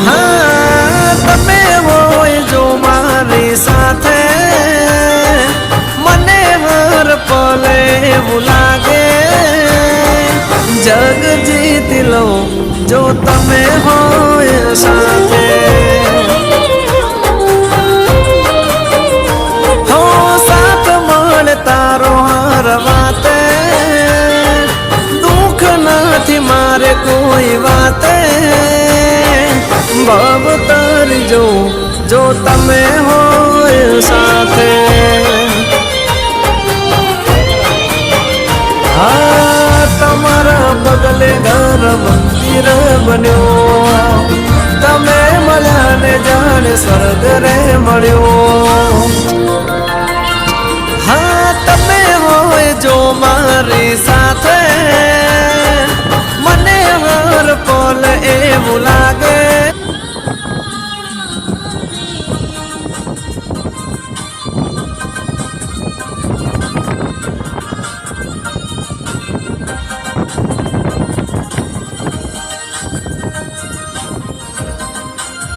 हाँ तमे होय जो मारी साथे मने हर पले એવું લાગે जग जीत लो जो तमे होय साथे हो साथ मळे तारो हर वाते दुख નથી मारे कोई वाते भव तारी जो तमे होय साथे हाँ तमारा बगले घर मंदिर बन्यो तमे मळ्या ने जाने स्वर्ग रे मळ्यो